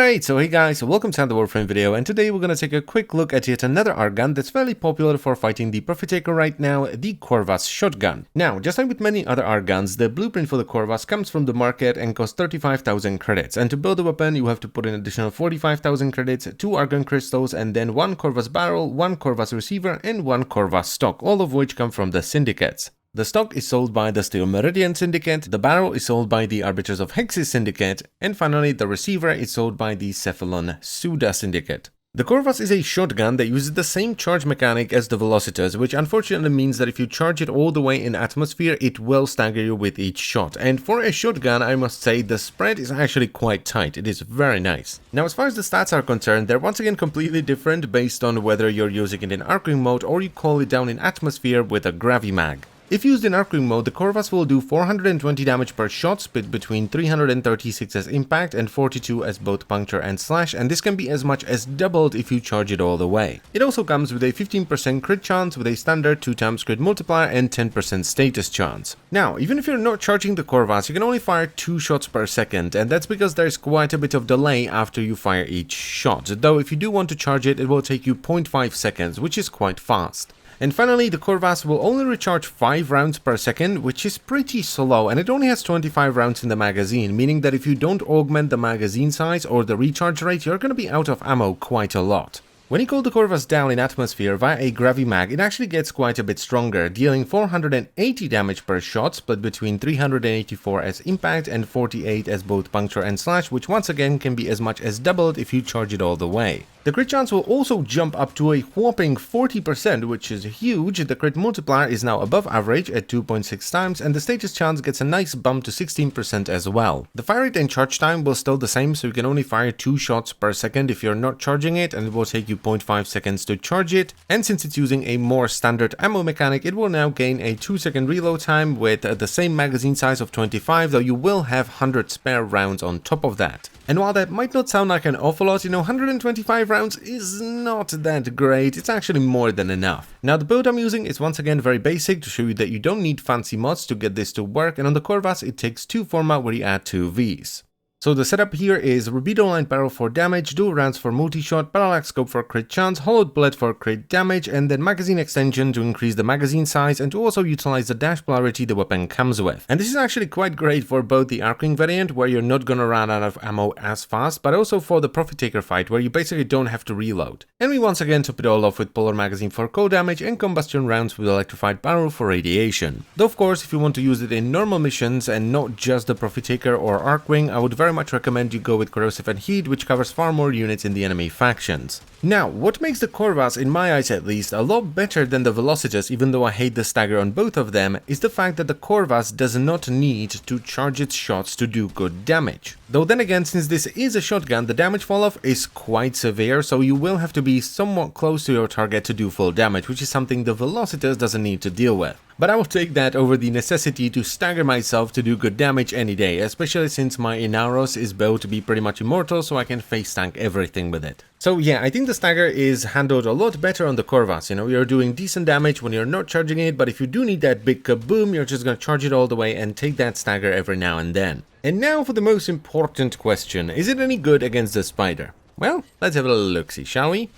Alright, so hey guys, welcome to another Warframe video, and today we're going to take a quick look at yet another art gun that's fairly popular for fighting the Profit Taker right now, the Corvas shotgun. Now, just like with many other art guns, the blueprint for the Corvas comes from the market and costs 35,000 credits, and to build the weapon you have to put in additional 45,000 credits, 2 argon crystals, and then 1 Corvas barrel, 1 Corvas receiver, and 1 Corvas stock, all of which come from the syndicates. The stock is sold by the Steel Meridian Syndicate, the barrel is sold by the Arbiters of Hexis Syndicate, and finally the receiver is sold by the Cephalon Suda Syndicate. The Corvas is a shotgun that uses the same charge mechanic as the Velocitas, which unfortunately means that if you charge it all the way in atmosphere, it will stagger you with each shot. And for a shotgun, I must say, the spread is actually quite tight. It is very nice. Now, as far as the stats are concerned, they're once again completely different based on whether you're using it in arcing mode or you call it down in atmosphere with a Gravimag. If used in arcing mode, the Corvas will do 420 damage per shot, split between 336 as impact and 42 as both puncture and slash, and this can be as much as doubled if you charge it all the way. It also comes with a 15% crit chance with a standard 2x crit multiplier and 10% status chance. Now, even if you're not charging the Corvas, you can only fire 2 shots per second, and that's because there's quite a bit of delay after you fire each shot, though if you do want to charge it, it will take you 0.5 seconds, which is quite fast. And finally, the Corvas will only recharge 5 rounds per second, which is pretty slow, and it only has 25 rounds in the magazine, meaning that if you don't augment the magazine size or the recharge rate, you're going to be out of ammo quite a lot. When you cool the Corvas down in atmosphere via a Gravimag, it actually gets quite a bit stronger, dealing 480 damage per shot, split between 384 as impact and 48 as both puncture and slash, which once again can be as much as doubled if you charge it all the way. The crit chance will also jump up to a whopping 40%, which is huge. The crit multiplier is now above average at 2.6 times, and the status chance gets a nice bump to 16% as well. The fire rate and charge time will still the same, so you can only fire 2 shots per second if you're not charging it, and it will take you 0.5 seconds to charge it. And since it's using a more standard ammo mechanic, it will now gain a 2-second reload time with the same magazine size of 25, though you will have 100 spare rounds on top of that. And while that might not sound like an awful lot, 125 rounds is not that great, it's actually more than enough. Now, the build I'm using is once again very basic to show you that you don't need fancy mods to get this to work, and on the Corvas it takes 2 Forma where you add 2 Vs. So the setup here is Rubido-lined barrel for damage, dual rounds for multi-shot, parallax scope for crit chance, hollowed bullet for crit damage, and then magazine extension to increase the magazine size and to also utilize the dash polarity the weapon comes with. And this is actually quite great for both the arcing variant, where you're not gonna run out of ammo as fast, but also for the Profit Taker fight, where you basically don't have to reload. And we once again top it all off with polar magazine for cold damage and combustion rounds with electrified barrel for radiation. Though of course, if you want to use it in normal missions and not just the Profit Taker or Arcwing, I would very much recommend you go with corrosive and heat, which covers far more units in the enemy factions. Now, what makes the Corvas, in my eyes at least, a lot better than the Velocitas, even though I hate the stagger on both of them, is the fact that the Corvas does not need to charge its shots to do good damage. Though then again, since this is a shotgun, the damage falloff is quite severe, so you will have to be somewhat close to your target to do full damage, which is something the Velocitas doesn't need to deal with. But I will take that over the necessity to stagger myself to do good damage any day, especially since my Inaros is built to be pretty much immortal, so I can face tank everything with it. So yeah, I think the stagger is handled a lot better on the Corvas. You're doing decent damage when you're not charging it, but if you do need that big kaboom, you're just gonna charge it all the way and take that stagger every now and then. And now for the most important question, is it any good against the spider? Well, let's have a little look-see, shall we?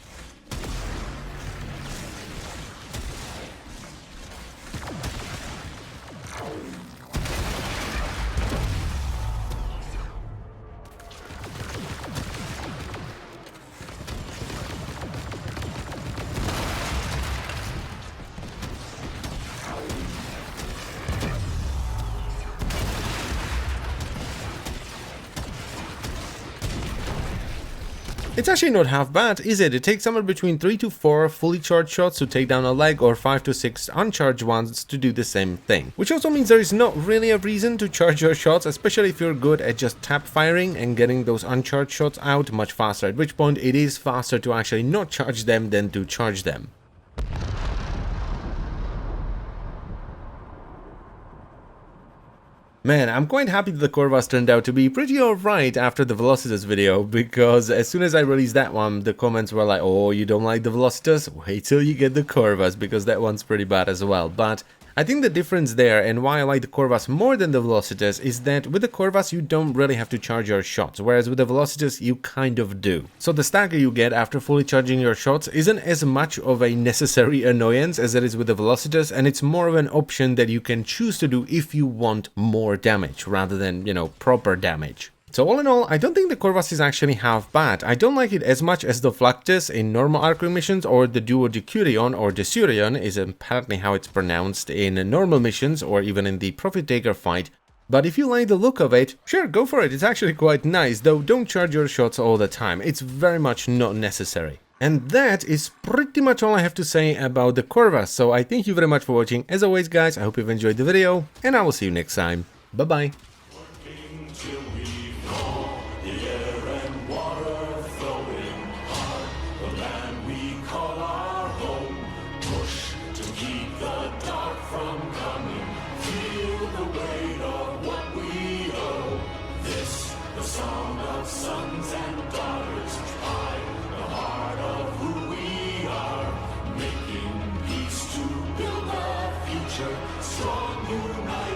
It's actually not half bad, is it? It takes somewhere between 3 to 4 fully charged shots to take down a leg or 5 to 6 uncharged ones to do the same thing. Which also means there is not really a reason to charge your shots, especially if you're good at just tap firing and getting those uncharged shots out much faster, at which point it is faster to actually not charge them than to charge them. Man, I'm quite happy that the Corvas turned out to be pretty alright after the Velocitas video, because as soon as I released that one, the comments were like, oh, you don't like the Velocitas? Wait till you get the Corvas, because that one's pretty bad as well. But I think the difference there, and why I like the Corvas more than the Velocitus, is that with the Corvas you don't really have to charge your shots, whereas with the Velocitus you kind of do. So the stagger you get after fully charging your shots isn't as much of a necessary annoyance as it is with the Velocitus, and it's more of an option that you can choose to do if you want more damage, rather than, you know, proper damage. So all in all, I don't think the Corvas is actually half bad. I don't like it as much as the Fluctus in normal Archery missions, or the Duo Decurion, or Decurion is apparently how it's pronounced in normal missions, or even in the Profit Taker fight. But if you like the look of it, sure, go for it, it's actually quite nice, though don't charge your shots all the time, it's very much not necessary. And that is pretty much all I have to say about the Corvas, so I thank you very much for watching. As always guys, I hope you've enjoyed the video, and I will see you next time. Bye bye. Sons and daughters, pride, the heart of who we are, making peace to build a future, strong, united.